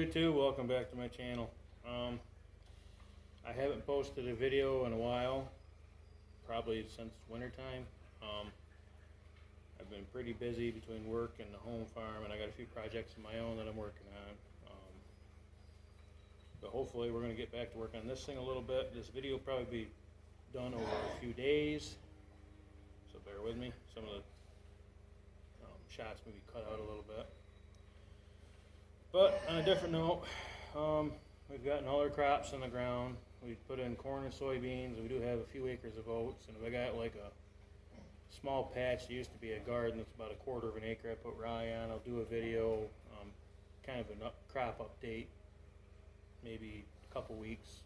YouTube, welcome back to my channel. I haven't posted a video in a while, probably since wintertime. I've been pretty busy between work and the home farm, and I got a few projects of my own that I'm working on. But hopefully we're going to get back to work on this thing a little bit. This video will probably be done over a few days, so bear with me. Some of the shots may be cut out a little bit. But on a different note, we've gotten all our crops in the ground. We put in corn and soybeans. We do have a few acres of oats, and we got like a small patch that used to be a garden that's about 1/4 of an acre I put rye on. I'll do a video, kind of a crop update, maybe a couple weeks.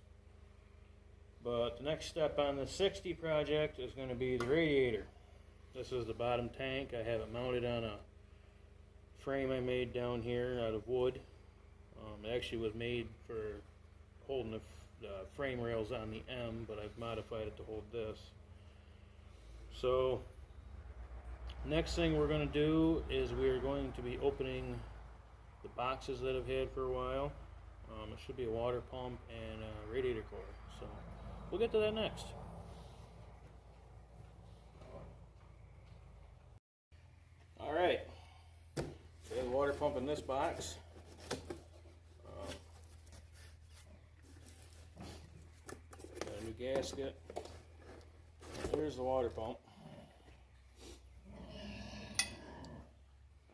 But the next step on the 60 project is going to be the radiator. This is the bottom tank. I have it mounted on a frame I made down here out of wood. It actually was made for holding the frame rails on the M, but I've modified it to hold this. So next thing we're going to do is we're going to be opening the boxes that I've had for a while. It should be a water pump and a radiator core. So we'll get to that next. Alright, so I have a water pump in this box. Got a new gasket. Here's the water pump.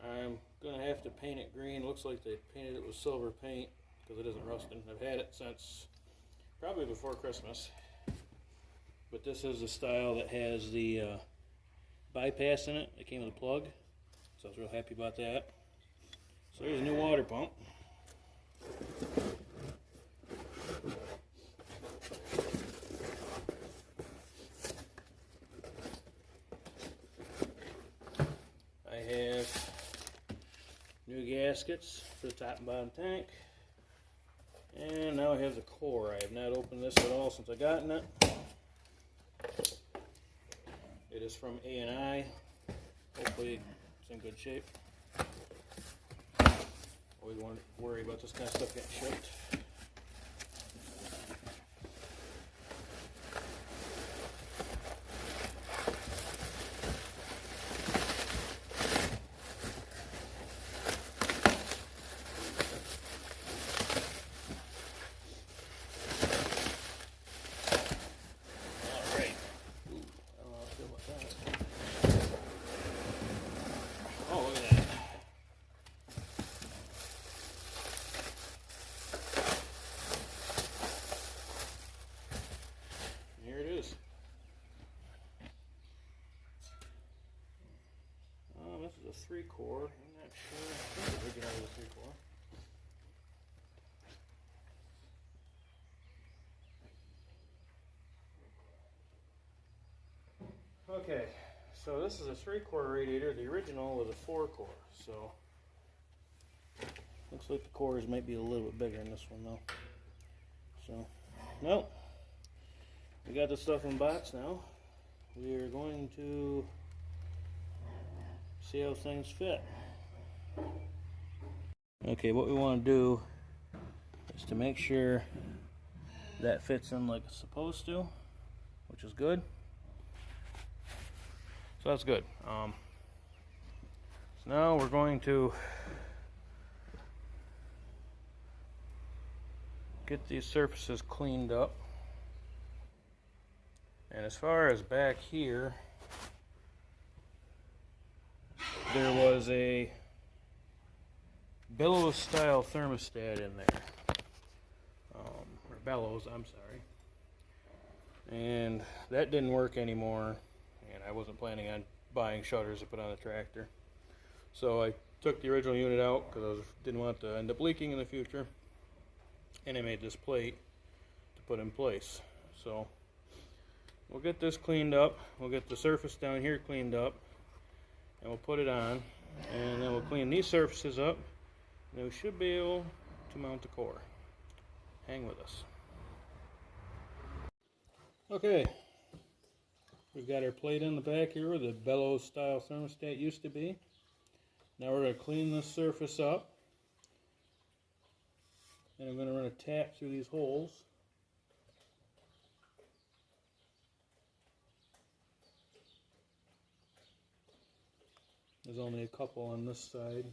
I'm going to have to paint it green. Looks like they painted it with silver paint because it isn't rusting. I've had it since probably before Christmas. But this is the style that has the bypass in it. It came with a plug, so I was real happy about that. So here's a new water pump. I have new gaskets for the top and bottom tank. And now I have the core. I have not opened this at all since I gotten it. It is from A&I. Hopefully it's in good shape. Always want to worry about this kind of stuff getting shipped. This is a 3-core. I'm not sure. I think the original was a 3-core. Okay, so this is a 3-core radiator. The original was a 4-core. So looks like the cores might be a little bit bigger in this one though. So nope. We got the stuff in box now. We are going to see how things fit. Okay, what we want to do is to make sure that fits in like it's supposed to, which is good. So that's good. So now we're going to get these surfaces cleaned up. And as far as back here, there was a bellows style thermostat in there, or bellows, I'm sorry, and that didn't work anymore, and I wasn't planning on buying shutters to put on the tractor, so I took the original unit out because I didn't want it to end up leaking in the future, and I made this plate to put in place. So we'll get this cleaned up, we'll get the surface down here cleaned up, and we'll put it on, and then we'll clean these surfaces up, and we should be able to mount the core. Hang with us. Okay, we've got our plate in the back here where the bellows style thermostat used to be. Now we're going to clean this surface up. and I'm going to run a tap through these holes. There's only a couple on this side.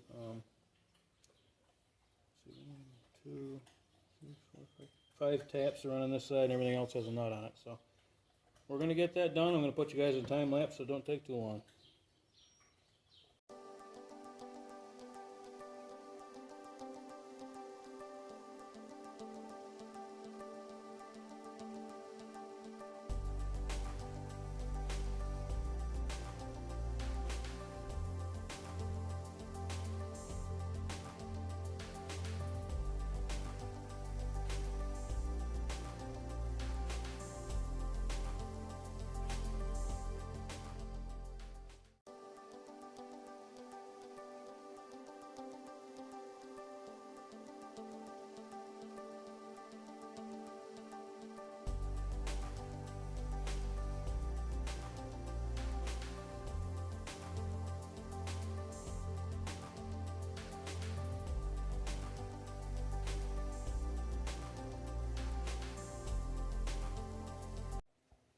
Let's see, 1, 2, 3, 4, 5 taps to run on this side, and everything else has a nut on it. So we're going to get that done. I'm going to put you guys in time lapse, so don't take too long.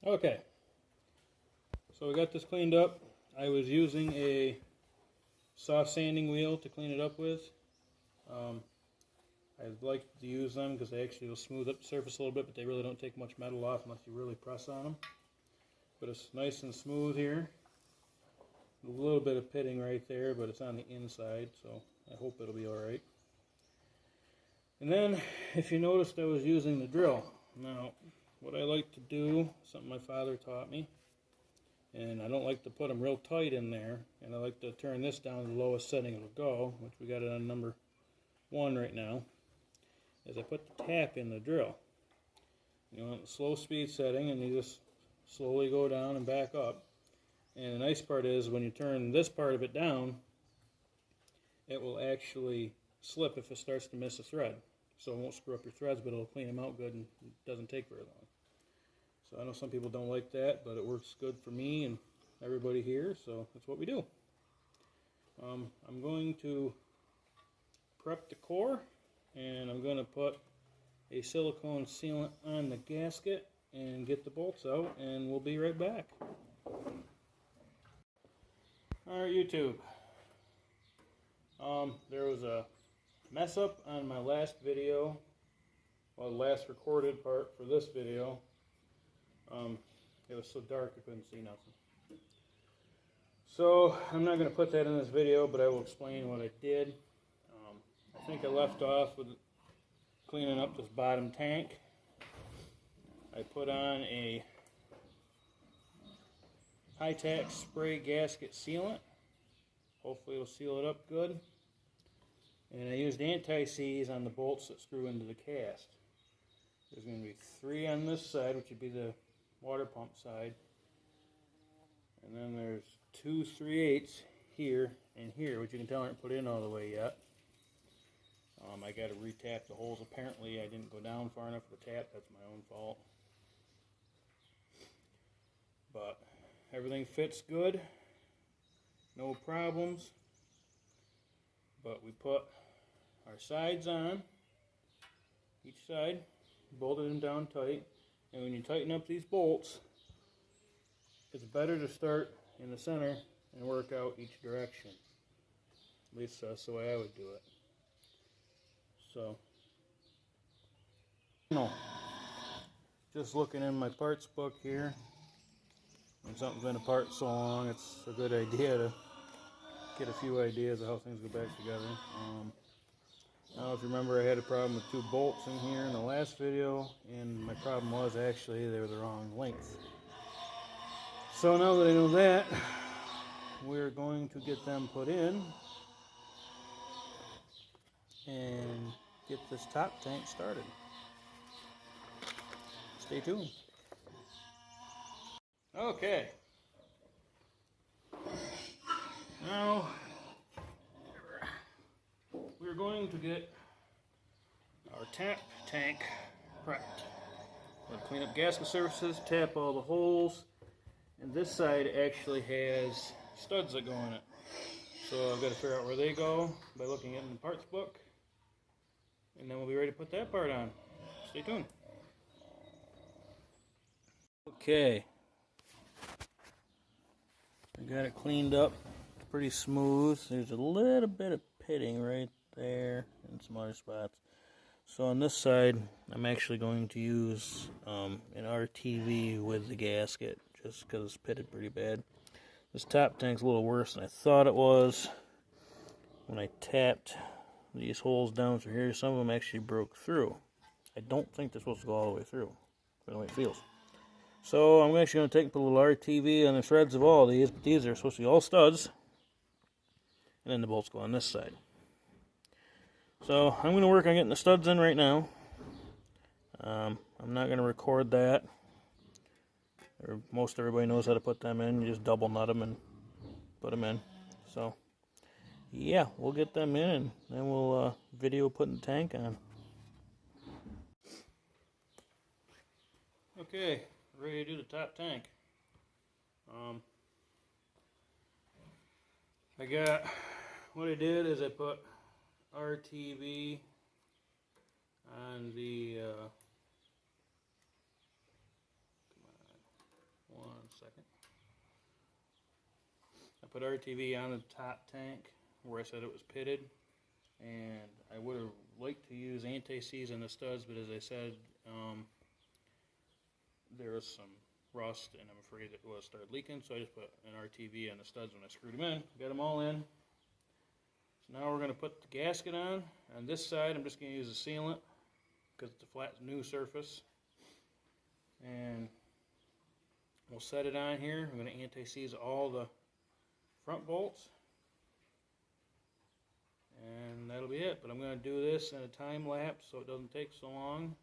Okay, so we got this cleaned up. I was using a soft sanding wheel to clean it up with. I like to use them because they actually will smooth up the surface a little bit, but they really don't take much metal off unless you really press on them. But it's nice and smooth here. A little bit of pitting right there, but it's on the inside, so I hope it'll be alright. And then, if you noticed, I was using the drill. Now, what I like to do, something my father taught me, and I don't like to put them real tight in there, and I like to turn this down to the lowest setting it'll go, which we got it on number 1 right now, is I put the tap in the drill. You want the slow speed setting, and you just slowly go down and back up. And the nice part is when you turn this part of it down, it will actually slip if it starts to miss a thread. So it won't screw up your threads, but it'll clean them out good, and it doesn't take very long. So I know some people don't like that, but it works good for me and everybody here, so that's what we do. I'm going to prep the core, and I'm going to put a silicone sealant on the gasket and get the bolts out, and we'll be right back. Alright, YouTube. There was a mess up on my last video, well, the last recorded part for this video. It was so dark I couldn't see nothing. So I'm not going to put that in this video, but I will explain what I did. I think I left off with cleaning up this bottom tank. I put on a high-tack spray gasket sealant. Hopefully it'll seal it up good. And I used anti-seize on the bolts that screw into the cast. There's going to be 3 on this side, which would be the water pump side. And then there's 2 3/8 here and here, which you can tell aren't put in all the way yet. I got to re-tap the holes. Apparently I didn't go down far enough for the tap. That's my own fault. But everything fits good. No problems. But we put our sides on, each side, bolted them down tight, and when you tighten up these bolts, it's better to start in the center and work out each direction. At least that's the way I would do it. So, just looking in my parts book here, when something's been apart so long, it's a good idea to get a few ideas of how things go back together. Now, if you remember, I had a problem with 2 bolts in here in the last video, and my problem was actually they were the wrong length. So now that I know that, we're going to get them put in and get this top tank started. Stay tuned. Okay. Now, we're going to get our tap tank prepped. We'll clean up gasket surfaces, tap all the holes, and this side actually has studs that go in it. So I've got to figure out where they go by looking in the parts book. and then we'll be ready to put that part on. Stay tuned. Okay, I got it cleaned up, pretty smooth. There's a little bit of pitting right there and some other spots. So on this side, I'm actually going to use an RTV with the gasket, just because it's pitted pretty bad. This top tank's a little worse than I thought it was. When I tapped these holes down through here, some of them actually broke through. I don't think they're supposed to go all the way through, but the way it feels. So I'm actually going to take and put a little RTV on the threads of all these, but these are supposed to be all studs, and then the bolts go on this side. So I'm going to work on getting the studs in right now. I'm not going to record that. Most everybody knows how to put them in. You just double nut them and put them in. So yeah, we'll get them in and then we'll video putting the tank on. Okay, ready to do the top tank. What I did is I put RTV on the come on, 1 second. I put RTV on the top tank where I said it was pitted, and I would have liked to use anti-seize on the studs, but as I said, there was some rust and I'm afraid it will start leaking, so I just put an RTV on the studs when I screwed them in. Got them all in. So now we're going to put the gasket on. On this side I'm just going to use a sealant because it's a flat new surface, and we'll set it on here. I'm going to anti-seize all the front bolts, and that'll be it. But I'm going to do this in a time lapse so it doesn't take so long.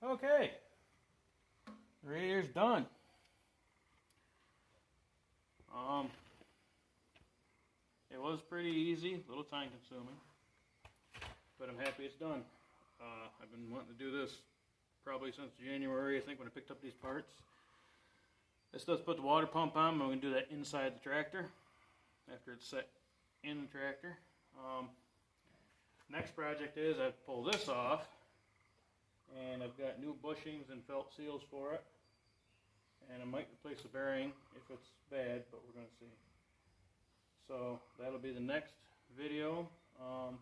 Okay, the radiator's done. It was pretty easy, a little time consuming, but I'm happy it's done. I've been wanting to do this probably since January, I think, when I picked up these parts. This does put the water pump on, but we're going to do that inside the tractor after it's set in the tractor. Next project is I pull this off, and I've got new bushings and felt seals for it, and I might replace the bearing if it's bad, but we're going to see. So that'll be the next video. I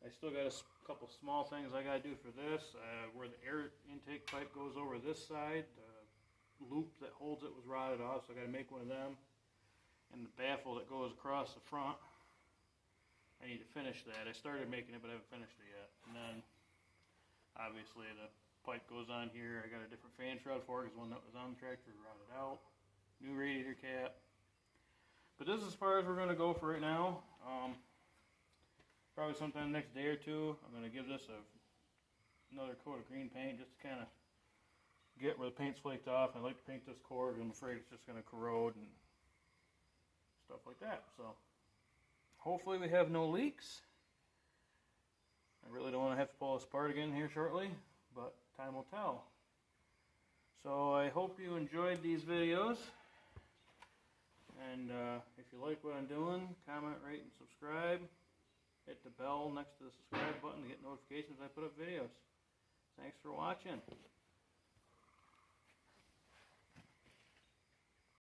still got a couple small things I got to do for this. Where the air intake pipe goes over this side, the loop that holds it was rotted off, so I got to make one of them. And the baffle that goes across the front, I need to finish that. I started making it, but I haven't finished it yet. And then, obviously, the pipe goes on here. I got a different fan shroud for it because one that was on the tractor rotted out. New radiator cap. But this is as far as we're going to go for right now. Probably sometime next day or two, I'm going to give this another coat of green paint just to kind of get where the paint's flaked off. I like to paint this cord, and I'm afraid it's just going to corrode and stuff like that. So hopefully we have no leaks. I really don't want to have to pull this apart again here shortly, but time will tell. So I hope you enjoyed these videos, and if you like what I'm doing, comment, rate, and subscribe. Hit the bell next to the subscribe button to get notifications when I put up videos. Thanks for watching.